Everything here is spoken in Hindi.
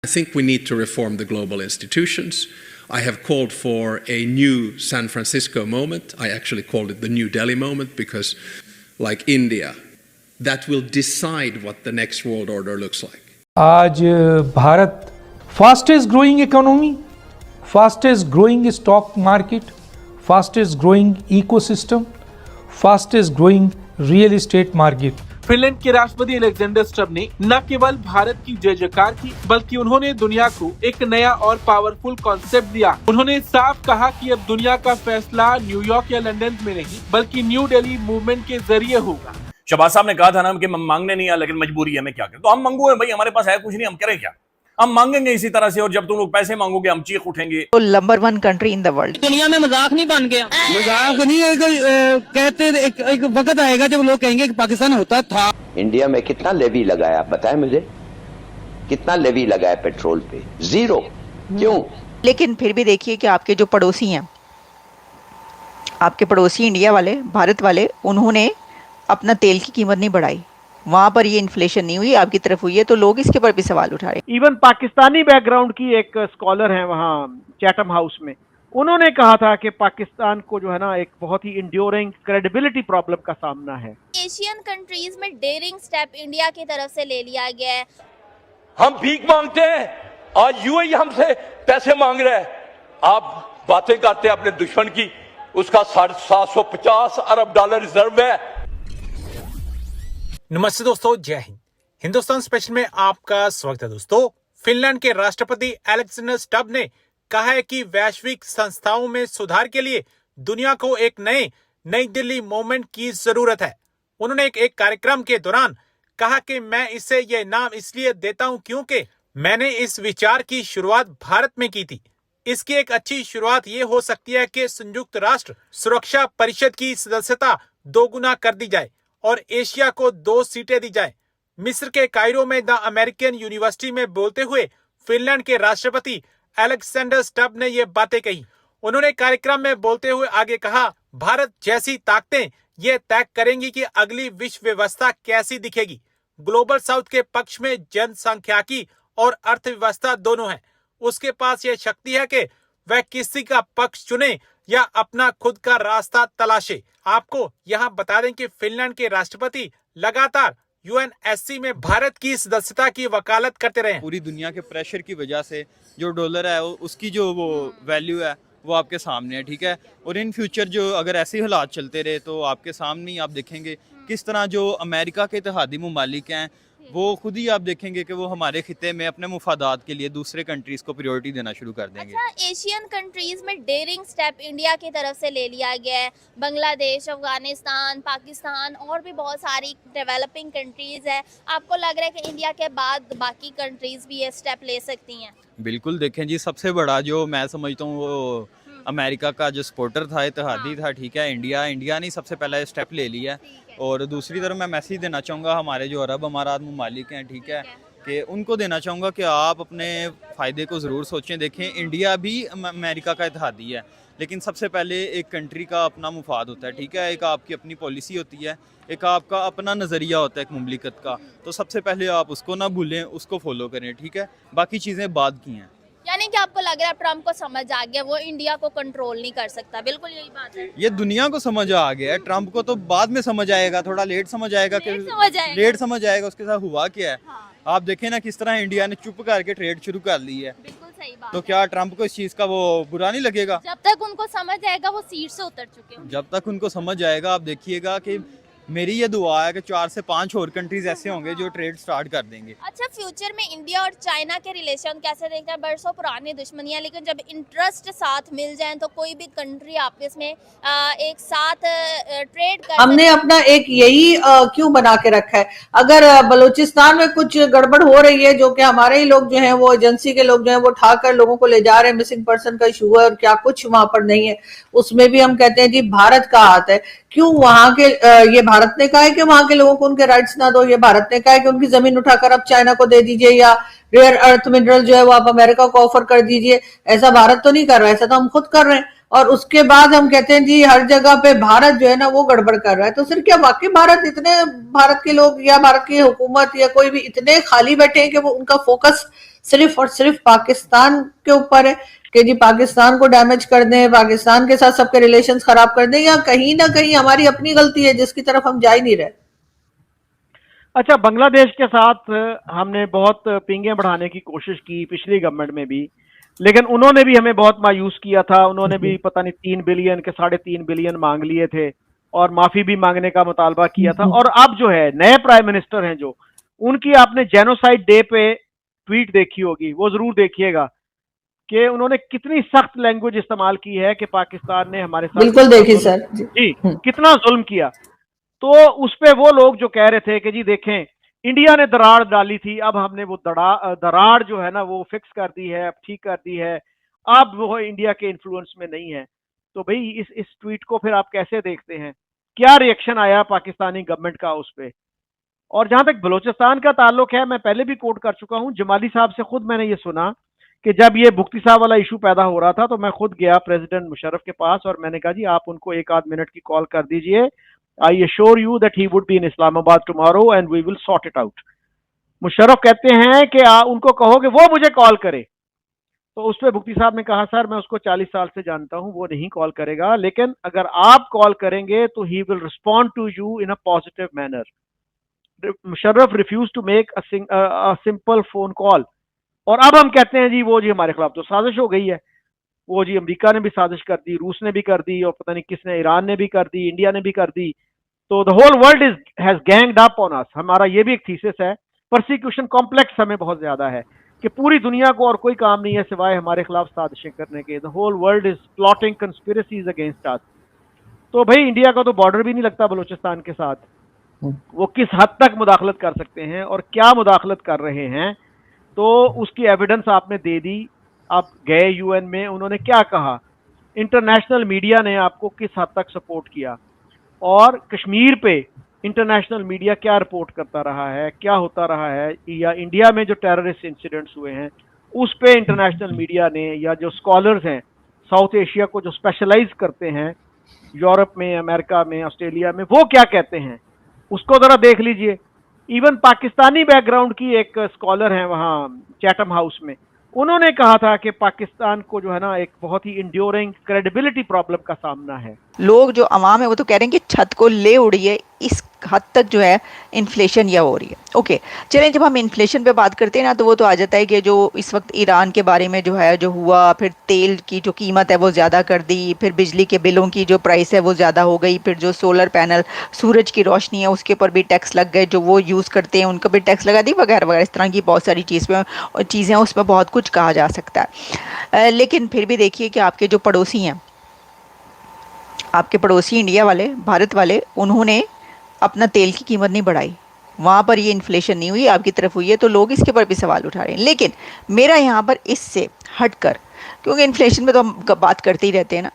I think we need to reform the global institutions. I have called for a new San Francisco moment. I actually called it the New Delhi moment because, like India, that will decide what the next world order looks like. आज Bharat fastest growing economy, fastest growing stock market, fastest growing ecosystem, fastest growing real estate market. Finland के राष्ट्रपति अलेक्जेंडर स्टब ने न केवल भारत की जय जयकार की, बल्कि उन्होंने दुनिया को एक नया और पावरफुल कॉन्सेप्ट दिया। उन्होंने साफ कहा कि अब दुनिया का फैसला न्यूयॉर्क या लंदन में नहीं, बल्कि न्यू दिल्ली मूवमेंट के जरिए होगा। शहबाज साहब ने कहा था ना कि मांगने नहीं आया, लेकिन मजबूरी है, मैं क्या करें। तो हम मंगू है भाई, हमारे पास है कुछ नहीं, हम करें क्या? हम मांगेंगे इसी तरह से, और जब तुम लोग पैसे मांगोगे हम चीख उठेंगे। तो number 1 country in the world. दुनिया में मजाक नहीं बन गया, मजाक नहीं है। कहते एक वक्त आएगा जब लोग कहेंगे कि पाकिस्तान होता था। इंडिया में कितना लेवी लगाया बताएं मुझे, कितना लेवी लगाया पेट्रोल पे? 0। क्यों? लेकिन फिर भी देखिए कि आपके जो पड़ोसी हैं, आपके पड़ोसी इंडिया वाले, भारत वाले, उन्होंने अपना तेल की कीमत नहीं बढ़ाई। वहां पर ये इन्फ्लेशन नहीं हुई, आपकी तरफ हुई है, तो लोग इसके ऊपर भी सवाल उठा रहे। इवन पाकिस्तानी बैकग्राउंड की एक स्कॉलर है वहाँ चैटम हाउस में, उन्होंने कहा था कि पाकिस्तान को जो है ना एक बहुत ही इंड्योरिंग क्रेडिबिलिटी प्रॉब्लम का सामना है। एशियन कंट्रीज में डेयरिंग स्टेप इंडिया की तरफ से ले लिया गया है। हम भीख मांगते हैं, आज यूएई हमसे पैसे मांग रहा है। आप बातें करते हैं अपने दुश्मन की, उसका 750 अरब डॉलर रिजर्व है। नमस्ते दोस्तों, जय हिंद। हिंदुस्तान स्पेशल में आपका स्वागत है। दोस्तों, फिनलैंड के राष्ट्रपति अलेक्जेंडर स्टब ने कहा है कि वैश्विक संस्थाओं में सुधार के लिए दुनिया को एक नई दिल्ली मूवमेंट की जरूरत है। उन्होंने एक कार्यक्रम के दौरान कहा कि मैं इसे यह नाम इसलिए देता हूं क्योंकि मैंने इस विचार की शुरुआत भारत में की थी। इसकी एक अच्छी शुरुआत ये हो सकती है कि संयुक्त राष्ट्र सुरक्षा परिषद की सदस्यता 2 गुना कर दी जाए और एशिया को 2 सीटें दी जाए। मिस्र के कायरो में द अमेरिकन यूनिवर्सिटी में बोलते हुए फिनलैंड के राष्ट्रपति अलेक्जेंडर स्टब ने ये बातें कही। उन्होंने कार्यक्रम में बोलते हुए आगे कहा, भारत जैसी ताकतें ये तय करेंगी कि अगली विश्व व्यवस्था कैसी दिखेगी। ग्लोबल साउथ के पक्ष में जनसंख्याकी और अर्थव्यवस्था दोनों है। उसके पास यह शक्ति है कि वह किसी का पक्ष चुने या अपना खुद का रास्ता तलाशे। आपको यहाँ बता दें कि फिनलैंड के राष्ट्रपति लगातार यूएनएससी में भारत की सदस्यता की वकालत करते रहे। पूरी दुनिया के प्रेशर की वजह से जो डॉलर है उसकी जो वो वैल्यू है वो आपके सामने है, ठीक है। और इन फ्यूचर जो अगर ऐसे हालात चलते रहे तो आपके सामने ही आप देखेंगे किस तरह जो अमेरिका के इत्तेहादी मुमालिक हैं वो खुद ही आप देखेंगे कि वो हमारे खिते में अपने मुफादात के लिए दूसरे कंट्रीज को प्रायोरिटी देना शुरू कर देंगे। अच्छा, एशियन कंट्रीज में डेयरिंग स्टेप इंडिया की तरफ से ले लिया गया है। बांग्लादेश, अफगानिस्तान, पाकिस्तान और भी बहुत सारी डेवलपिंग कंट्रीज है। आपको लग रहा है कि इंडिया के बाद बाकी कंट्रीज भी ये स्टेप ले सकती हैं? बिल्कुल, देखें जी, सबसे बड़ा जो मैं समझता हूँ वो अमेरिका का जो सपोर्टर था, इत्तेहादी था, ठीक है। इंडिया ने सबसे पहला स्टेप ले लिया। और दूसरी तरफ मैं मैसेज देना चाहूँगा हमारे जो अरब अमारात मुमालिक हैं, ठीक है, कि उनको देना चाहूँगा कि आप अपने फ़ायदे को ज़रूर सोचें। देखें, इंडिया भी अमेरिका का इत्तेहादी है, लेकिन सबसे पहले एक कंट्री का अपना मुफाद होता है, ठीक है। एक आपकी अपनी पॉलिसी होती है, एक आपका अपना नज़रिया होता है एक मुमलिकत का। तो सबसे पहले आप उसको ना भूलें, उसको फॉलो करें, ठीक है। बाकी चीज़ें बाद की हैं। यानी कि आपको लग रहा है ट्रम्प को समझ आ गया, वो इंडिया को कंट्रोल नहीं कर सकता। बिल्कुल यही बात है। ये दुनिया को समझ आ गया है, ट्रम्प को तो बाद में समझ आएगा, थोड़ा लेट समझ आएगा कि लेट समझ आएगा उसके साथ हुआ क्या है। हाँ। आप देखें ना किस तरह इंडिया ने चुप करके ट्रेड शुरू कर ली है। बिल्कुल सही बात। तो क्या ट्रम्प को इस चीज का वो बुरा नहीं लगेगा? जब तक उनको समझ आएगा वो सीट से उतर चुके हैं। जब तक उनको समझ आएगा, आप देखिएगा कि मेरी ये दुआ है कि 4 से 5 और कंट्रीज ऐसे होंगे जो ट्रेड स्टार्ट कर देंगे। अच्छा, फ्यूचर में इंडिया और चाइना के रिलेशन कैसे देखते हैं? बरसों पुरानी दुश्मनियां, लेकिन जब इंटरेस्ट साथ मिल जाएं तो कोई भी कंट्री आपस में एक साथ ट्रेड कर। हमने अपना एक यही क्यों बना के रखा है? अगर बलूचिस्तान में कुछ गड़बड़ हो रही है, जो कि हमारे ही लोग जो हैं वो एजेंसी के लोग जो हैं वो उठाकर लोगों को ले जा रहे हैं, मिसिंग पर्सन का इशू है और क्या कुछ वहां पर नहीं है, उसमें भी हम कहते हैं जी भारत का हाथ है। क्यों वहां के ये भारत ने कहा है कि वहां के लोगों को उनके राइट्स ना दो, ये भारत ने कहा है कि उनकी जमीन उठाकर आप चाइना को दे दीजिए या रेयर अर्थ मिनरल जो है वो आप अमेरिका को ऑफर कर दीजिए। ऐसा भारत तो नहीं कर रहा है, ऐसा तो हम खुद कर रहे हैं। और उसके बाद हम कहते हैं जी हर जगह पे भारत जो है ना वो गड़बड़ कर रहा है। तो सिर्फ क्या वाकई भारत के लोग या भारत की हुकूमत या कोई भी इतने खाली बैठे हैं कि वो उनका फोकस सिर्फ और सिर्फ पाकिस्तान के ऊपर है कि जी पाकिस्तान को डैमेज कर दें, पाकिस्तान के साथ सबके रिलेशंस खराब कर दें, या कहीं ना कहीं हमारी अपनी गलती है जिसकी तरफ हम जा ही नहीं रहे? अच्छा, बांग्लादेश के साथ हमने बहुत पींगे बढ़ाने की कोशिश की पिछली गवर्नमेंट में भी, लेकिन उन्होंने भी हमें बहुत मायूस किया था। उन्होंने भी पता नहीं 3 बिलियन के 3.5 बिलियन मांग लिए थे और माफी भी मांगने का मुतालबा किया था। और अब जो है नए प्राइम मिनिस्टर हैं जो, उनकी आपने जेनोसाइड डे पे ट्वीट देखी होगी, वो जरूर देखिएगा कि उन्होंने कितनी सख्त लैंग्वेज इस्तेमाल की है कि पाकिस्तान ने हमारे साथ बिल्कुल देखी सर जी कितना जुल्म किया। तो उस पे वो लोग जो कह रहे थे कि जी देखें इंडिया ने दरार डाली थी, अब हमने वो दरार जो है ना वो फिक्स कर दी है, अब ठीक कर दी है, अब वो इंडिया के इन्फ्लुएंस में नहीं है। तो भाई इस ट्वीट को फिर आप कैसे देखते हैं? क्या रिएक्शन आया पाकिस्तानी गवर्नमेंट का उस पे? और जहां तक बलूचिस्तान का ताल्लुक है, मैं पहले भी कोट कर चुका हूं, जमाली साहब से खुद मैंने ये सुना कि जब ये भुक्ती साहब वाला इशू पैदा हो रहा था तो मैं खुद गया प्रेसिडेंट मुशर्रफ के पास और मैंने कहा जी आप उनको 1 आध मिनट की कॉल कर दीजिए, I assure you that he would be in Islamabad tomorrow and we will sort it out. Musharraf कहते हैं कि उनको कहो कि वो मुझे कॉल करे। तो उस पर भुक्ती साहब ने कहा सर मैं उसको 40 साल से जानता हूं, वो नहीं कॉल करेगा, लेकिन अगर आप कॉल करेंगे तो he will respond to you in a positive manner. Musharraf refuse to make a simple phone call. और अब हम कहते हैं जी वो जी हमारे खिलाफ तो साजिश हो गई है, वो जी अमेरिका ने भी साजिश कर दी, रूस ने भी कर दी, और पता नहीं किसने, ईरान ने भी कर दी, इंडिया ने भी कर दी। तो the whole world has ganged up on us. हमारा ये भी एक थीसिस है, परसिक्यूशन कॉम्प्लेक्स हमें बहुत ज्यादा है कि पूरी दुनिया को और कोई काम नहीं है सिवाय हमारे खिलाफ साजिशें करने के। The whole world is plotting conspiracies against us. तो भाई इंडिया का तो बॉर्डर भी नहीं लगता बलूचिस्तान के साथ, वो किस हद तक मुदाखलत कर सकते हैं और क्या मुदाखलत कर रहे हैं, तो उसकी एविडेंस आपने दे दी। आप गए यूएन में, उन्होंने क्या कहा, इंटरनेशनल मीडिया ने आपको किस हद तक सपोर्ट किया, और कश्मीर पे इंटरनेशनल मीडिया क्या रिपोर्ट करता रहा है, क्या होता रहा है, या इंडिया में जो टेररिस्ट इंसिडेंट्स हुए हैं उस पे इंटरनेशनल मीडिया ने, या जो स्कॉलर्स हैं साउथ एशिया को जो स्पेशलाइज करते हैं यूरोप में, अमेरिका में, ऑस्ट्रेलिया में, वो क्या कहते हैं उसको जरा देख लीजिए। इवन पाकिस्तानी बैकग्राउंड की एक स्कॉलर हैं वहाँ चैटम हाउस में, उन्होंने कहा था कि पाकिस्तान को जो है ना एक बहुत ही इंड्योरिंग क्रेडिबिलिटी प्रॉब्लम का सामना है। लोग जो अवाम है वो तो कह रहे हैं कि छत को ले उड़िए, इस हद तक जो है इन्फ्लेशन या हो रही है। ओके, चलें, जब हम इन्फ्लेशन पे बात करते हैं ना तो वो तो आ जाता है कि जो इस वक्त ईरान के बारे में जो है जो हुआ, फिर तेल की जो कीमत है वो ज़्यादा कर दी, फिर बिजली के बिलों की जो प्राइस है वो ज़्यादा हो गई, फिर जो सोलर पैनल सूरज की रोशनी है उसके ऊपर भी टैक्स लग गए, जो वो यूज़ करते हैं उनको भी टैक्स लगा दी, वगैरह वगैरह, इस तरह की बहुत सारी चीज़ें हैं, उसमें बहुत कुछ कहा जा सकता है। लेकिन फिर भी देखिए कि आपके जो पड़ोसी हैं, आपके पड़ोसी इंडिया वाले, भारत वाले, उन्होंने अपना तेल की कीमत नहीं बढ़ाई, वहाँ पर ये इन्फ्लेशन नहीं हुई, आपकी तरफ हुई है, तो लोग इसके ऊपर भी सवाल उठा रहे हैं। लेकिन मेरा यहाँ पर इससे हटकर, क्योंकि इन्फ्लेशन में तो हम बात करते ही रहते हैं ना,